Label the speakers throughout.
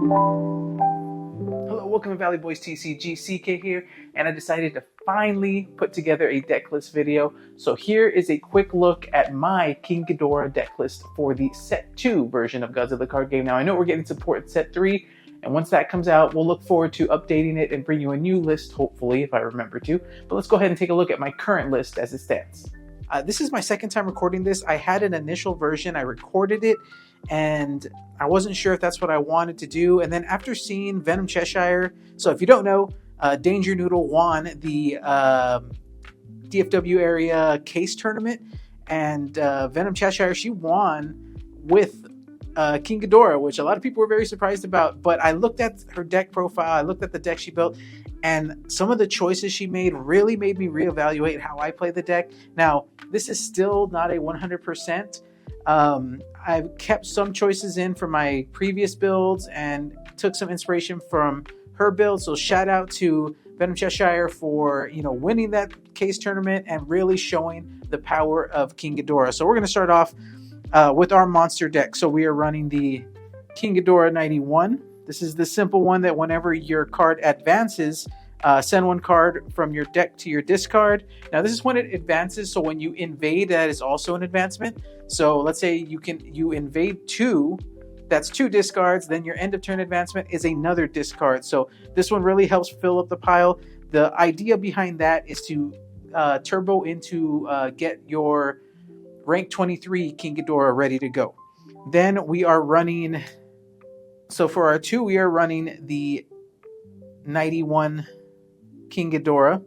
Speaker 1: Hello, welcome to Valley Boys TCG, CK here, and I decided to finally put together a deck list video. So here is a quick look at my King Ghidorah deck list for the Set 2 version of Godzilla Card Game. Now I know we're getting support in Set 3, and once that comes out, we'll look forward to updating it and bring you a new list, hopefully, if I remember to. But let's go ahead and take a look at my current list as it stands. This is my second time recording this. I had an initial version, I recorded it, and I wasn't sure if that's what I wanted to do. And then after seeing Venom Cheshire, so if you don't know, Danger Noodle won the DFW area case tournament, and Venom Cheshire, she won with King Ghidorah, which a lot of people were very surprised about. But I looked at her deck profile, I looked at the deck she built, and some of the choices she made really made me reevaluate how I play the deck. Now, this is still not a 100%. I've kept some choices in from my previous builds and took some inspiration from her build. So shout out to Venom Cheshire for, winning that case tournament and really showing the power of King Ghidorah. So we're going to start off with our monster deck. So we are running the King Ghidorah 91. This is the simple one that whenever your card advances, send one card from your deck to your discard. Now this is when it advances, so when you invade, that is also an advancement. So let's say you invade 2, that's 2 discards, then your end of turn advancement is another discard. So this one really helps fill up the pile. The idea behind that is to turbo into get your rank 23 King Ghidorah ready to go. Then we are running, so for our 2, we are running the 91 King Ghidorah.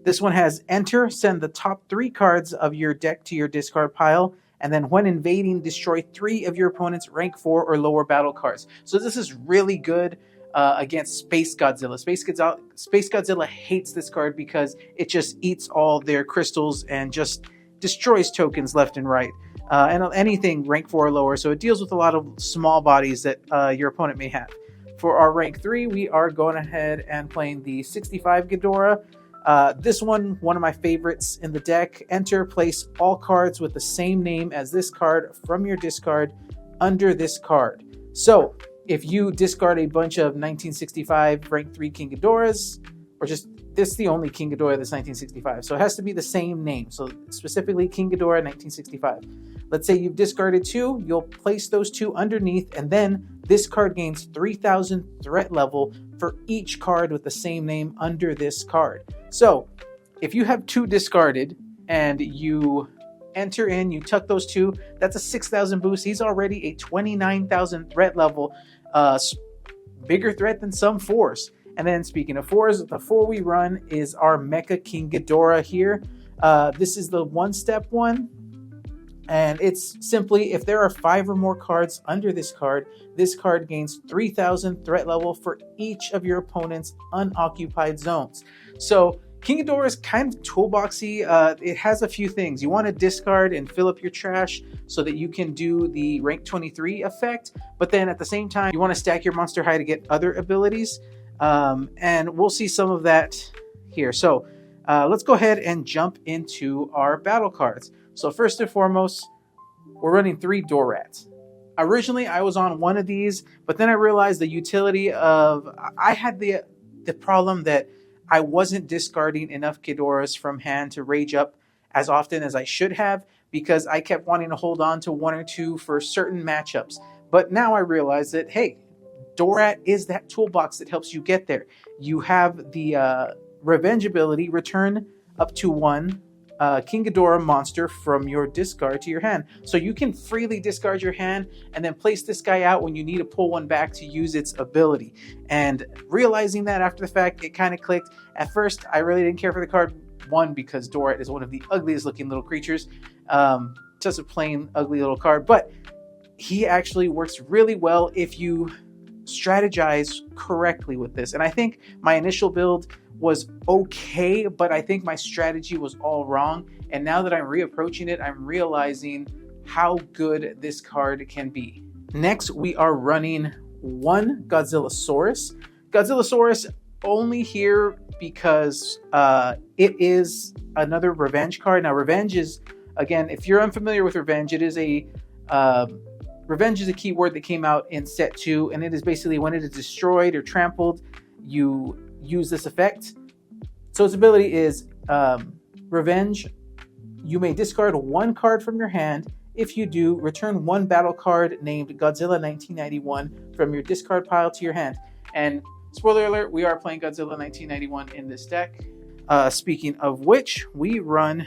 Speaker 1: This one has enter, send the top 3 cards of your deck to your discard pile, and then when invading, destroy 3 of your opponent's rank 4 or lower battle cards. So this is really good against Space Godzilla. Space Godzilla hates this card because it just eats all their crystals and just destroys tokens left and right. And anything rank 4 or lower, so it deals with a lot of small bodies that your opponent may have. For our rank 3, we are going ahead and playing the 65 Ghidorah. This one of my favorites in the deck. Enter, place all cards with the same name as this card from your discard under this card. So if you discard a bunch of 1965 rank 3 King Ghidorahs, or just this is the only King Ghidorah that's 1965, so it has to be the same name. So specifically King Ghidorah 1965. Let's say you've discarded 2, you'll place those 2 underneath, and then this card gains 3,000 threat level for each card with the same name under this card. So if you have 2 discarded and you enter in, you tuck those 2, that's a 6,000 boost. He's already a 29,000 threat level, bigger threat than some 4s. And then speaking of 4s, the 4 we run is our Mecha King Ghidorah here. This is the 1-step one. And it's simply, if there are 5 or more cards under this card gains 3,000 threat level for each of your opponent's unoccupied zones. So King Ghidorah is kind of toolboxy. It has a few things. You want to discard and fill up your trash so that you can do the rank 23 effect. But then at the same time, you want to stack your monster high to get other abilities. And we'll see some of that here. So let's go ahead and jump into our battle cards. So first and foremost, we're running 3 Dorats. Originally, I was on one of these, but then I realized the utility of... I had the problem that I wasn't discarding enough Ghidorahs from hand to rage up as often as I should have, because I kept wanting to hold on to 1 or 2 for certain matchups. But now I realize that, hey, Dorat is that toolbox that helps you get there. You have the Revenge ability, return up to 1 King Ghidorah monster from your discard to your hand. So you can freely discard your hand and then place this guy out when you need to pull one back to use its ability. And realizing that after the fact, it kind of clicked. At first, I really didn't care for the card. 1, because Dorat is one of the ugliest looking little creatures. Just a plain ugly little card. But he actually works really well if you strategize correctly with this. And I think my initial build was okay, but I think my strategy was all wrong. And now that I'm reapproaching it, I'm realizing how good this card can be. Next, we are running 1 Godzillasaurus. Godzillasaurus only here because it is another revenge card. Now, revenge is, again, if you're unfamiliar with revenge, it is a Revenge is a keyword that came out in set 2, and it is basically when it is destroyed or trampled, you use this effect. So its ability is Revenge. You may discard 1 card from your hand. If you do, return 1 battle card named Godzilla 1991 from your discard pile to your hand. And spoiler alert, we are playing Godzilla 1991 in this deck. Speaking of which, we run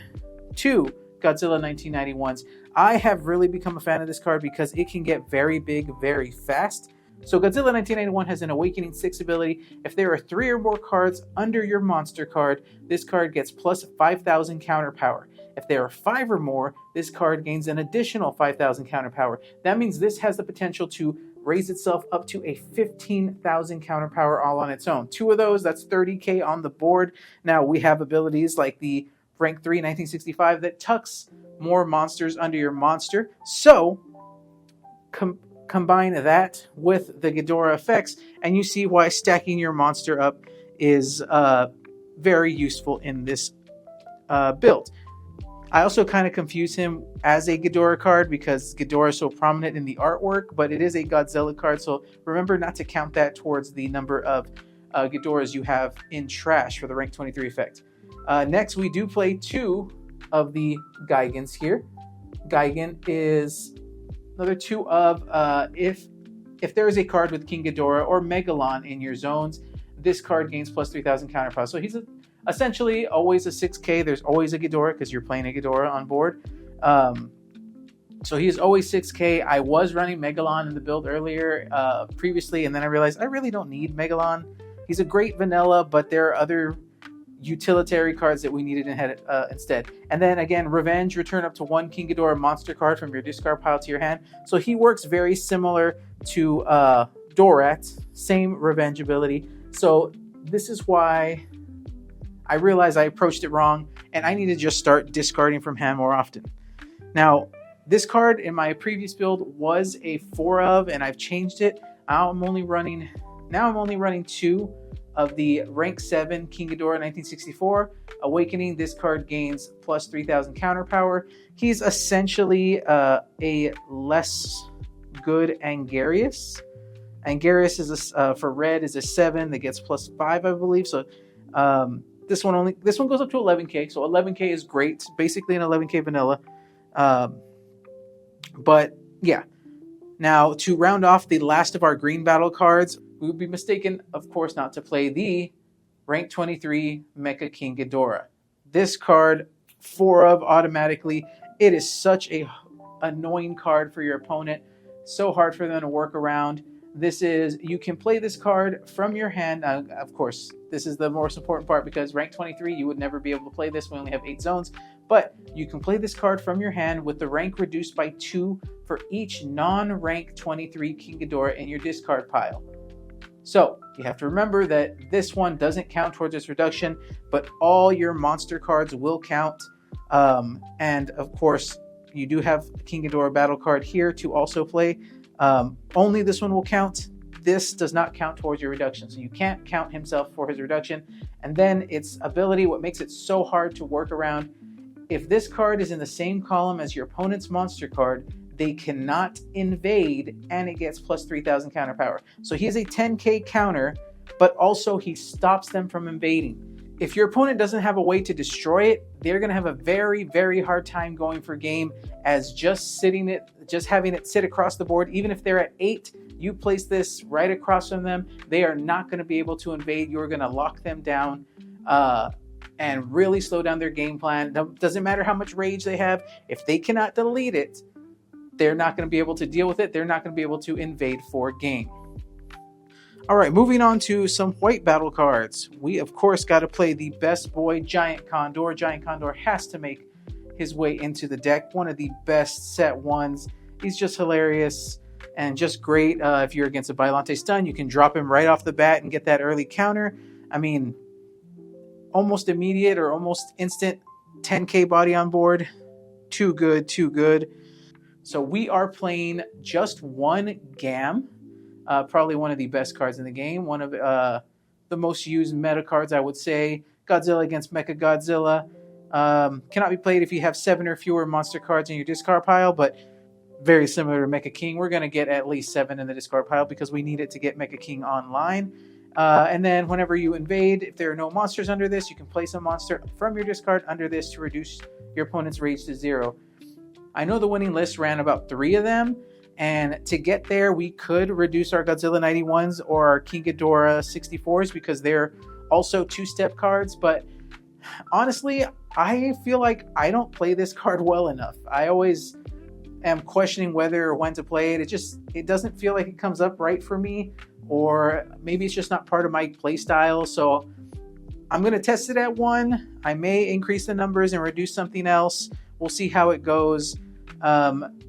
Speaker 1: 2 Godzilla 1991s. I have really become a fan of this card because it can get very big very fast. So Godzilla 1991 has an Awakening 6 ability. If there are 3 or more cards under your monster card, this card gets plus 5,000 counter power. If there are 5 or more, this card gains an additional 5,000 counter power. That means this has the potential to raise itself up to a 15,000 counter power all on its own. 2 of those, that's 30k on the board. Now we have abilities like the rank 3 1965 that tucks more monsters under your monster. So combine that with the Ghidorah effects, and you see why stacking your monster up is very useful in this build. I also kind of confuse him as a Ghidorah card because Ghidorah is so prominent in the artwork, but it is a Godzilla card, so remember not to count that towards the number of Ghidorahs you have in trash for the rank 23 effect. Next, we do play 2 of the Gigans here. Gigan is another 2 of if there is a card with King Ghidorah or Megalon in your zones, this card gains plus 3,000 counter power. So he's essentially always a 6k. There's always a Ghidorah because you're playing a Ghidorah on board. So he's always 6k. I was running Megalon in the build earlier previously, and then I realized I really don't need Megalon. He's a great vanilla, but there are other utilitarian cards that we needed instead. And then again, Revenge, return up to 1 King Ghidorah monster card from your discard pile to your hand. So he works very similar to Dorat, same Revenge ability. So this is why I realized I approached it wrong, and I need to just start discarding from hand more often. Now, this card in my previous build was a 4 of, and I've changed it. Now I'm only running 2 of the rank 7 King Ghidorah 1964. Awakening, this card gains plus 3,000 counter power. He's essentially a less good Angarius. Angarius is for red is a 7 that gets plus 5, I believe. So this one goes up to 11k. So 11k is great, basically an 11k vanilla. But yeah. Now, to round off the last of our green battle cards, we would be mistaken, of course, not to play the rank 23 Mecha King Ghidorah. This card, 4 of automatically. It is such a annoying card for your opponent. So hard for them to work around. You can play this card from your hand. Of course, this is the most important part because rank 23, you would never be able to play this. We only have 8 zones. But you can play this card from your hand with the rank reduced by 2 for each non-rank 23 King Ghidorah in your discard pile. So you have to remember that this one doesn't count towards its reduction, but all your monster cards will count. And of course, you do have a King Ghidorah battle card here to also play. Only this one will count. This does not count towards your reduction. So you can't count himself for his reduction. And then its ability, what makes it so hard to work around, if this card is in the same column as your opponent's monster card, they cannot invade, and it gets plus 3,000 counter power. So he has a 10k counter, but also he stops them from invading. If your opponent doesn't have a way to destroy it, they're going to have a very, very hard time going for game, as just having it sit across the board. Even if they're at 8, you place this right across from them, they are not going to be able to invade. You're going to lock them down and really slow down their game plan. Doesn't matter how much rage they have. If they cannot delete it, they're not going to be able to deal with it. They're not going to be able to invade for game. All right, moving on to some white battle cards. We, of course, got to play the best boy, Giant Condor. Giant Condor has to make his way into the deck. One of the best set ones. He's just hilarious and just great. If you're against a Bylante stun, you can drop him right off the bat and get that early counter. I mean, almost immediate or almost instant 10k body on board. Too good, too good. So we are playing just one Gam. Probably one of the best cards in the game. One of the most used meta cards, I would say. Godzilla against Mecha Godzilla. Cannot be played if you have 7 or fewer monster cards in your discard pile, but very similar to Mecha King. We're going to get at least 7 in the discard pile because we need it to get Mecha King online. And then whenever you invade, if there are no monsters under this, you can place a monster from your discard under this to reduce your opponent's rage to 0. I know the winning list ran about 3 of them, and to get there, we could reduce our Godzilla 91s or our King Ghidorah 64s because they're also 2-step cards. But honestly, I feel like I don't play this card well enough. I always am questioning whether or when to play it. It doesn't feel like it comes up right for me, or maybe it's just not part of my play style. So I'm going to test it at 1. I may increase the numbers and reduce something else. We'll see how it goes.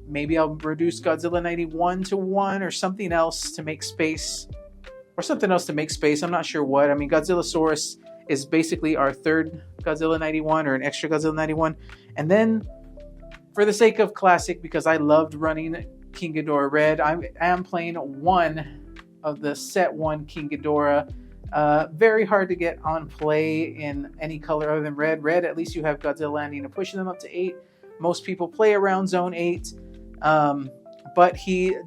Speaker 1: Maybe I'll reduce Godzilla 91 to 1 or something else to make space. I'm not sure what. I mean, Godzillasaurus is basically our 3rd Godzilla 91 or an extra Godzilla 91. And then, for the sake of classic, because I loved running King Ghidorah Red, I am playing 1 of the set 1 King Ghidorah. Very hard to get on play in any color other than red. Red, at least you have Godzilla landing and pushing them up to 8. Most people play around zone 8. But he's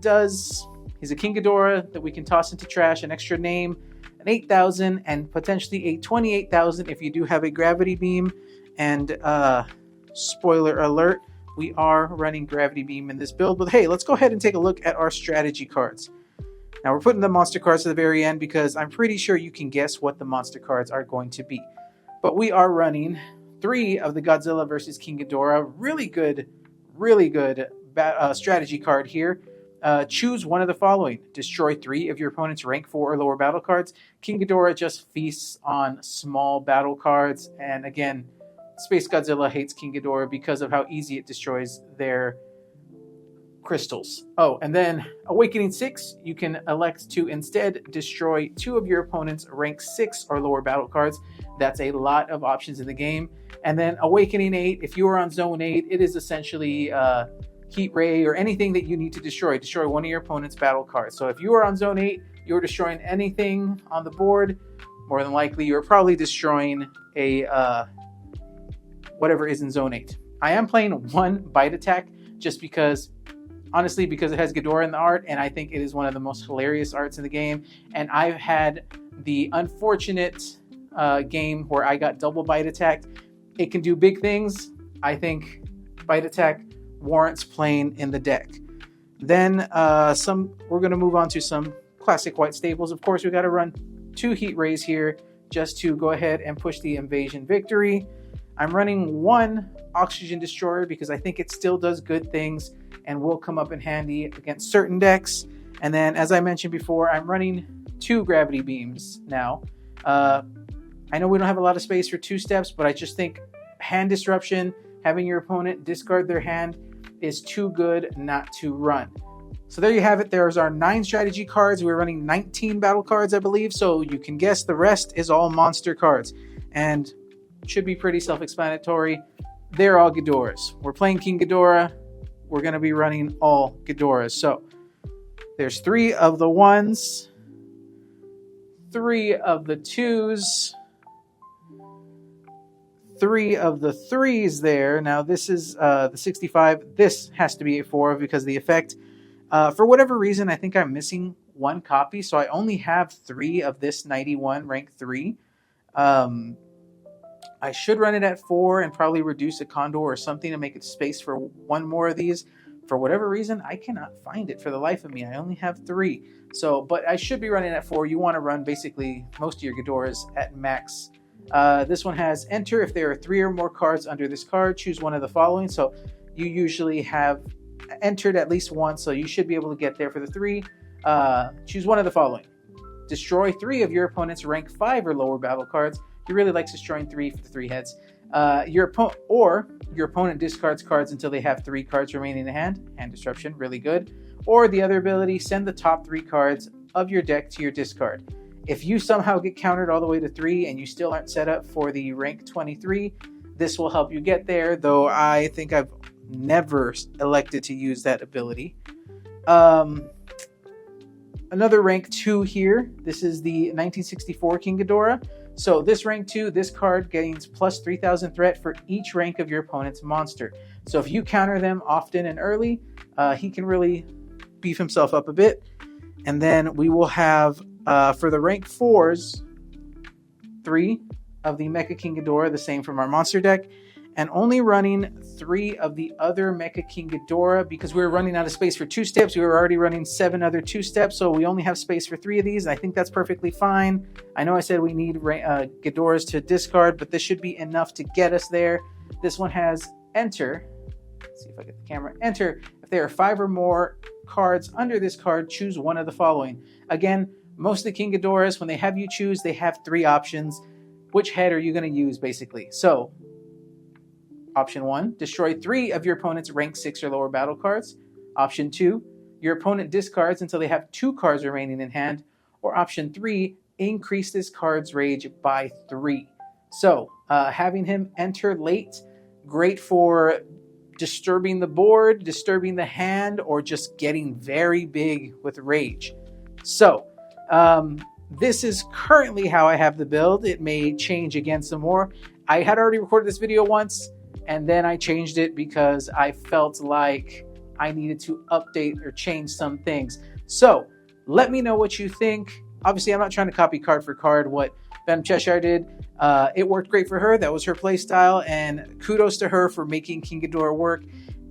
Speaker 1: a King Ghidorah that we can toss into trash, an extra name, an 8,000, and potentially a 28,000 if you do have a gravity beam. And spoiler alert, we are running gravity beam in this build. But hey, let's go ahead and take a look at our strategy cards. Now we're putting the monster cards to the very end because I'm pretty sure you can guess what the monster cards are going to be. But we are running 3 of the Godzilla vs. King Ghidorah. Really good strategy card here. Choose one of the following. Destroy 3 of your opponent's rank 4 or lower battle cards. King Ghidorah just feasts on small battle cards. And again, Space Godzilla hates King Ghidorah because of how easy it destroys their crystals. Oh, and then Awakening 6, you can elect to instead destroy 2 of your opponent's rank 6 or lower battle cards. That's a lot of options in the game. And then Awakening 8, if you are on Zone 8, it is essentially Heat Ray or anything that you need to destroy. Destroy one of your opponent's battle cards. So if you are on Zone 8, you're destroying anything on the board, more than likely you're probably destroying a whatever is in Zone 8. I am playing 1 Bite Attack just because, honestly, because it has Ghidorah in the art, and I think it is one of the most hilarious arts in the game. And I've had the unfortunate game where I got double Bite Attacked. It can do big things. I think Bite Attack warrants playing in the deck. Then we're going to move on to some classic white staples. Of course, we got to run 2 Heat Rays here just to go ahead and push the invasion victory. I'm running 1 Oxygen Destroyer because I think it still does good things and will come up in handy against certain decks. And then, as I mentioned before, I'm running 2 Gravity Beams now. I know we don't have a lot of space for 2 steps, but I just think hand disruption, having your opponent discard their hand, is too good not to run. So there you have it. There's our 9 strategy cards. We're running 19 battle cards, I believe. So you can guess the rest is all monster cards. And should be pretty self-explanatory. They're all Ghidorahs. We're playing King Ghidorah. We're going to be running all Ghidorahs. So there's 3 of the 1s, 3 of the 2s, 3 of the 3s there. Now this is the 65. This has to be a 4 because the effect. For whatever reason, I think I'm missing 1 copy, so I only have 3 of this 91 rank 3. I should run it at 4 and probably reduce a Condor or something to make it space for 1 more of these. For whatever reason, I cannot find it for the life of me. I only have 3. So, but I should be running at 4. You want to run basically most of your Ghidorahs at max. This one has enter if there are 3 or more cards under this card. Choose one of the following. So you usually have entered at least once, so you should be able to get there for the 3. Choose one of the following. Destroy 3 of your opponent's rank 5 or lower battle cards. He really likes destroying 3 for the 3 heads. Your opponent discards cards until they have 3 cards remaining in hand. Hand disruption, really good. Or the other ability, send the top 3 cards of your deck to your discard. If you somehow get countered all the way to 3 and you still aren't set up for the rank 23, this will help you get there, though I think I've never elected to use that ability. Another rank 2 here. This is the 1964 King Ghidorah. So this rank 2, this card gains plus 3,000 threat for each rank of your opponent's monster. So if you counter them often and early, he can really beef himself up a bit. And then we will have, for the rank 4s, 3 of the Mecha King Ghidorah, the same from our monster deck, and only running 3 of the other Mecha King Ghidorah because we were running out of space for 2 steps. We were already running 7 other 2 steps, so we only have space for 3 of these. I think that's perfectly fine. I know I said we need Ghidorahs to discard, but this should be enough to get us there. This one has enter. Let's see if I get the camera. Enter. If there are 5 or more cards under this card, choose one of the following. Again, most of the King Ghidorahs, when they have you choose, they have 3 options. Which head are you going to use, basically? So, option 1, destroy 3 of your opponent's rank 6 or lower battle cards. Option 2, your opponent discards until they have 2 cards remaining in hand. Or option 3, increase this card's rage by 3. So, having him enter late, great for disturbing the board, disturbing the hand, or just getting very big with rage. So, this is currently how I have the build. It may change again some more. I had already recorded this video once, and then I changed it because I felt like I needed to update or change some things. So, let me know what you think. Obviously, I'm not trying to copy card for card what Venom Cheshire did. It worked great for her. That was her play style, and kudos to her for making King Ghidorah work.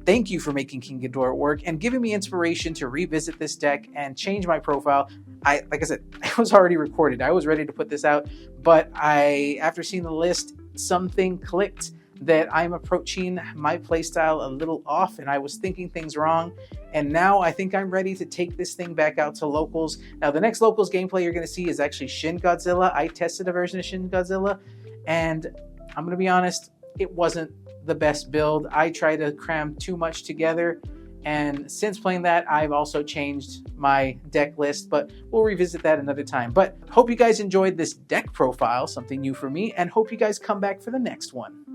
Speaker 1: Thank you for making King Ghidorah work and giving me inspiration to revisit this deck and change my profile. Like I said, it was already recorded. I was ready to put this out, but after seeing the list, something clicked that I'm approaching my playstyle a little off, and I was thinking things wrong. And now I think I'm ready to take this thing back out to locals. Now, the next locals gameplay you're going to see is actually Shin Godzilla. I tested a version of Shin Godzilla, and I'm going to be honest, it wasn't the best build. I tried to cram too much together, and since playing that, I've also changed my deck list, but we'll revisit that another time. But hope you guys enjoyed this deck profile, something new for me, and hope you guys come back for the next one.